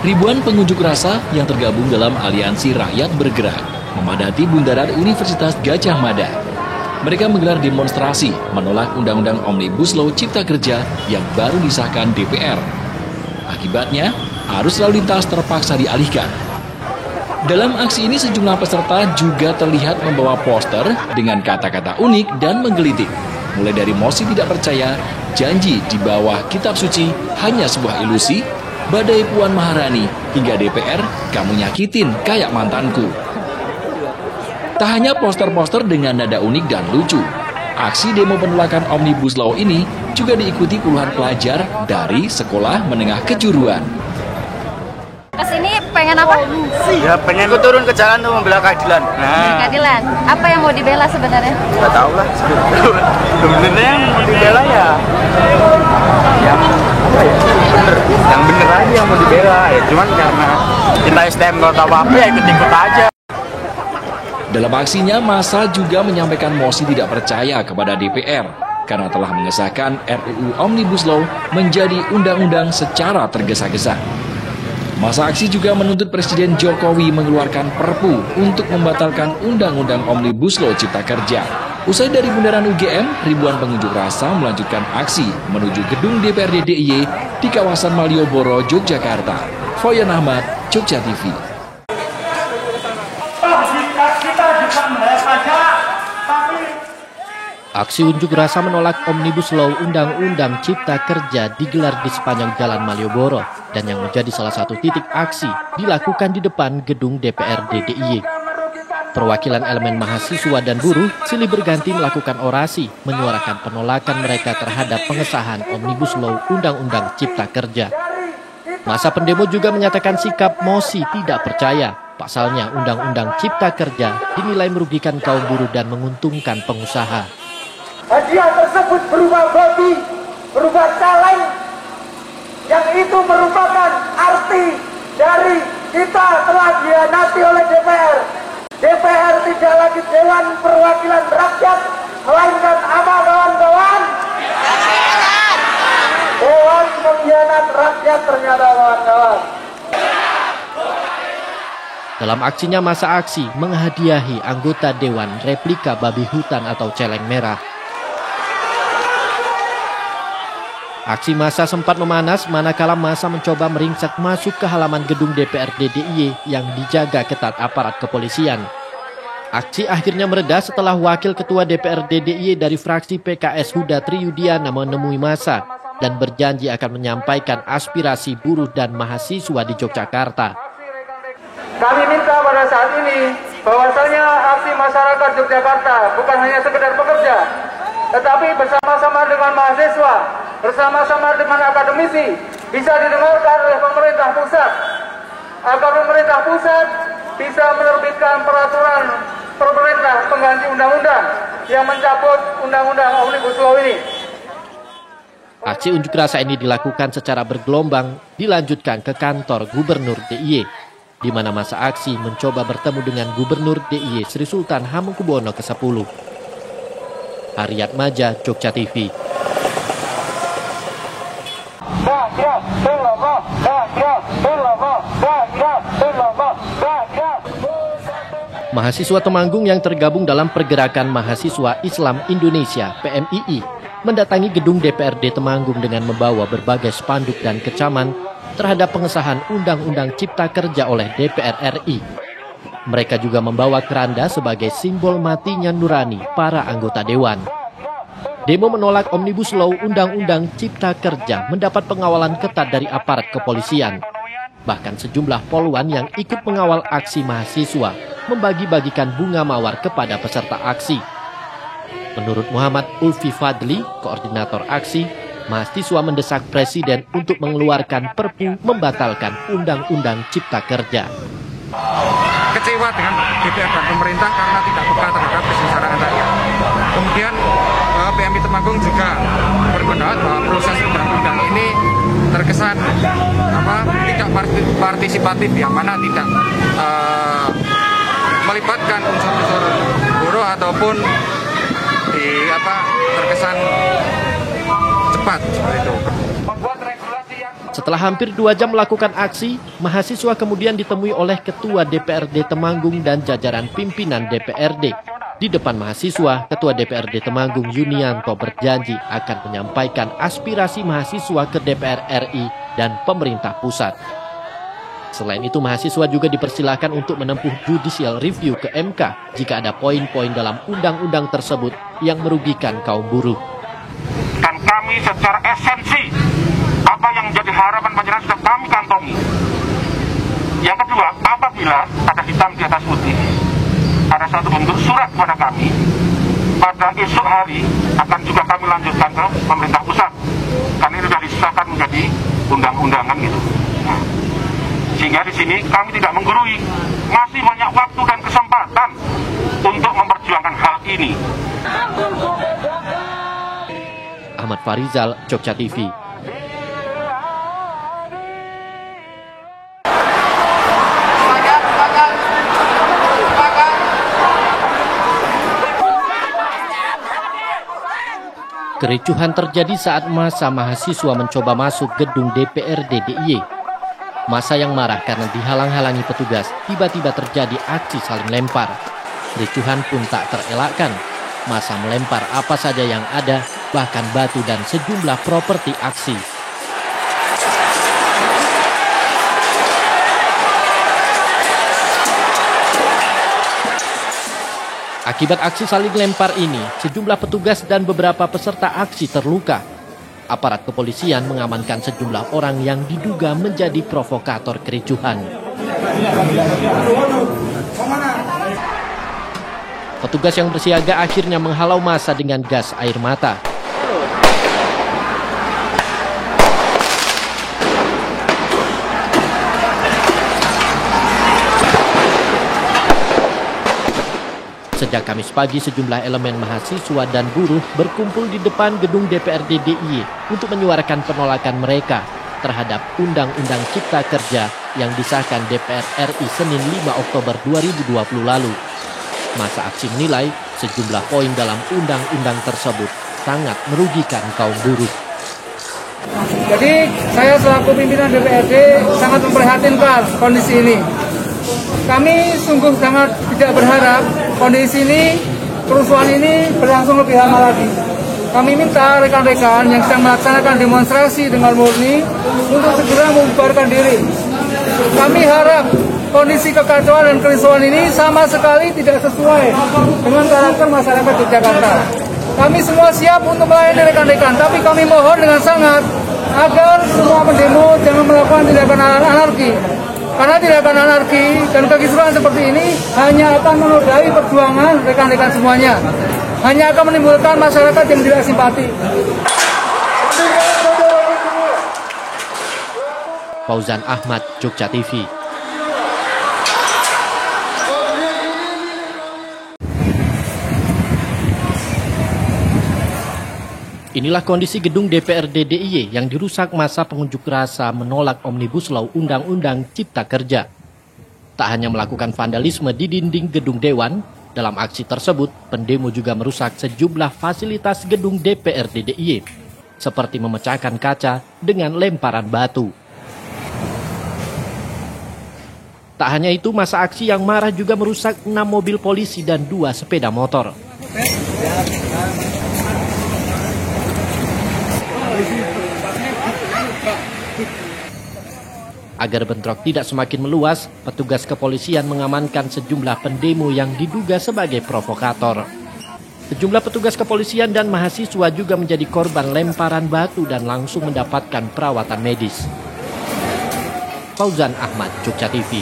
Ribuan pengunjuk rasa yang tergabung dalam Aliansi Rakyat Bergerak memadati bundaran Universitas Gadjah Mada. Mereka menggelar demonstrasi menolak Undang-Undang Omnibus Law Cipta Kerja yang baru disahkan DPR. Akibatnya, arus lalu lintas terpaksa dialihkan. Dalam aksi ini sejumlah peserta juga terlihat membawa poster dengan kata-kata unik dan menggelitik. Mulai dari mosi tidak percaya, janji di bawah kitab suci hanya sebuah ilusi, badai Puan Maharani, hingga DPR, kamu nyakitin kayak mantanku. Tak hanya poster-poster dengan nada unik dan lucu, aksi demo penolakan Omnibus Law ini juga diikuti puluhan pelajar dari sekolah menengah kejuruan. Kesini pengen apa? Ya pengen turun ke jalan tuh membela keadilan. Keadilan. Apa yang mau dibela sebenarnya? Nggak tahu lah. Sebenarnya yang mau dibela ya yang bener aja yang mau dibela ya. Cuman karena kita STM nggak tahu apa ya ikut-ikut aja. Dalam aksinya, massa juga menyampaikan mosi tidak percaya kepada DPR karena telah mengesahkan RUU Omnibus Law menjadi undang-undang secara tergesa-gesa. Massa aksi juga menuntut Presiden Jokowi mengeluarkan Perpu untuk membatalkan Undang-Undang Omnibus Law Cipta Kerja. Usai dari bundaran UGM, ribuan pengunjuk rasa melanjutkan aksi menuju gedung DPRD DIY di kawasan Malioboro, Yogyakarta. Foyan Ahmad, Jogja TV. Aksi unjuk rasa menolak Omnibus Law Undang-Undang Cipta Kerja digelar di sepanjang Jalan Malioboro dan yang menjadi salah satu titik aksi dilakukan di depan gedung DPRD DIY. Perwakilan elemen mahasiswa dan buruh silih berganti melakukan orasi menyuarakan penolakan mereka terhadap pengesahan Omnibus Law Undang-Undang Cipta Kerja. Massa pendemo juga menyatakan sikap mosi tidak percaya. Pasalnya Undang-Undang Cipta Kerja dinilai merugikan kaum buruh dan menguntungkan pengusaha. Hadiah tersebut berupa bodi, berupa caleng, yang itu merupakan arti dari kita telah dihianati oleh DPR. DPR tidak lagi Dewan Perwakilan Rakyat, melainkan apa kawan-kawan? Dewan pengkhianat rakyat ternyata kawan-kawan. Dalam aksinya, massa aksi menghadiahi anggota Dewan replika babi hutan atau celeng merah. Aksi massa sempat memanas manakala massa mencoba meringsek masuk ke halaman gedung DPRD DIY yang dijaga ketat aparat kepolisian. Aksi akhirnya mereda setelah Wakil Ketua DPRD DIY dari fraksi PKS Huda Triyudiana menemui massa dan berjanji akan menyampaikan aspirasi buruh dan mahasiswa di Yogyakarta. Kami minta pada saat ini bahwasanya aksi masyarakat Yogyakarta bukan hanya sekedar pekerja, tetapi bersama-sama dengan mahasiswa, bersama-sama dengan akademisi bisa didengarkan oleh pemerintah pusat, agar pemerintah pusat bisa menerbitkan peraturan pemerintah pengganti undang-undang yang mencabut undang-undang Omnibus Law ini. Aksi unjuk rasa ini dilakukan secara bergelombang dilanjutkan ke kantor Gubernur DIY, di mana massa aksi mencoba bertemu dengan Gubernur DIY Sri Sultan Hamengkubuwono ke-10. Haryat Maja, Jogja TV. Mahasiswa Temanggung yang tergabung dalam Pergerakan Mahasiswa Islam Indonesia (PMII) mendatangi gedung DPRD Temanggung dengan membawa berbagai spanduk dan kecaman terhadap pengesahan Undang-Undang Cipta Kerja oleh DPR RI. Mereka juga membawa keranda sebagai simbol matinya nurani para anggota dewan. Demo menolak Omnibus Law Undang-Undang Cipta Kerja mendapat pengawalan ketat dari aparat kepolisian. Bahkan sejumlah poluan yang ikut mengawal aksi mahasiswa membagi-bagikan bunga mawar kepada peserta aksi. Menurut Muhammad Ulfi Fadli, koordinator aksi, mahasiswa mendesak Presiden untuk mengeluarkan Perpu membatalkan Undang-Undang Cipta Kerja. Kecewa dengan DPR dan pemerintah karena tidak peka terhadap kesejahteraan rakyat. Kemudian PMI Temanggung juga berpendapat bahwa proses undang-undang ini terkesan tidak partisipatif, yang mana tidak melibatkan unsur-unsur buruh ataupun terkesan cepat seperti itu. Setelah hampir 2 jam melakukan aksi, mahasiswa kemudian ditemui oleh Ketua DPRD Temanggung dan jajaran pimpinan DPRD. Di depan mahasiswa, Ketua DPRD Temanggung Yunianto berjanji akan menyampaikan aspirasi mahasiswa ke DPR RI dan pemerintah pusat. Selain itu, mahasiswa juga dipersilakan untuk menempuh judicial review ke MK jika ada poin-poin dalam undang-undang tersebut yang merugikan kaum buruh. Dan kami secara esensi, apa yang menjadi harapan panjenengan sudah kami kantongi. Yang kedua, apabila ada hitam di atas putih, ada satu bentuk surat kepada kami, pada esok hari akan juga kami lanjutkan ke pemerintah pusat. Karena ini sudah disahkan menjadi undang-undangan gitu. Nah, sehingga di sini kami tidak menggurui, masih banyak waktu dan kesempatan untuk memperjuangkan hal ini. Ahmad Farizal, Jogja TV. Kericuhan terjadi saat massa mahasiswa mencoba masuk gedung DPRD DIY. Massa yang marah karena dihalang-halangi petugas, tiba-tiba terjadi aksi saling lempar. Kericuhan pun tak terelakkan. Massa melempar apa saja yang ada, bahkan batu dan sejumlah properti aksi. Akibat aksi saling lempar ini, sejumlah petugas dan beberapa peserta aksi terluka. Aparat kepolisian mengamankan sejumlah orang yang diduga menjadi provokator kericuhan. Petugas yang bersiaga akhirnya menghalau massa dengan gas air mata. Sejak Kamis pagi, sejumlah elemen mahasiswa dan buruh berkumpul di depan gedung DPRD DIY untuk menyuarakan penolakan mereka terhadap Undang-Undang Cipta Kerja yang disahkan DPR RI Senin 5 Oktober 2020 lalu. Massa aksi menilai sejumlah poin dalam undang-undang tersebut sangat merugikan kaum buruh. Jadi saya selaku pimpinan DPRD sangat memprihatinkan kondisi ini. Kami sungguh sangat tidak berharap kondisi ini, kerusuhan ini berlangsung lebih lama lagi. Kami minta rekan-rekan yang sedang melaksanakan demonstrasi dengan murni untuk segera membubarkan diri. Kami harap kondisi kekacauan dan kerusuhan ini sama sekali tidak sesuai dengan karakter masyarakat Yogyakarta. Kami semua siap untuk melayani rekan-rekan, tapi kami mohon dengan sangat agar semua pendemo jangan melakukan tindakan anarki. Karena tindakan anarki dan kekisruhan seperti ini hanya akan menodai perjuangan rekan-rekan semuanya. Hanya akan menimbulkan masyarakat yang tidak simpati. Fauzan Ahmad, Jogja TV. Inilah kondisi gedung DPRD DIY yang dirusak massa pengunjuk rasa menolak Omnibus Law Undang-Undang Cipta Kerja. Tak hanya melakukan vandalisme di dinding gedung Dewan, dalam aksi tersebut pendemo juga merusak sejumlah fasilitas gedung DPRD DIY, seperti memecahkan kaca dengan lemparan batu. Tak hanya itu, massa aksi yang marah juga merusak 6 mobil polisi dan 2 sepeda motor. Agar bentrok tidak semakin meluas, petugas kepolisian mengamankan sejumlah pendemo yang diduga sebagai provokator. Sejumlah petugas kepolisian dan mahasiswa juga menjadi korban lemparan batu dan langsung mendapatkan perawatan medis. Fauzan Ahmad, Jogja TV.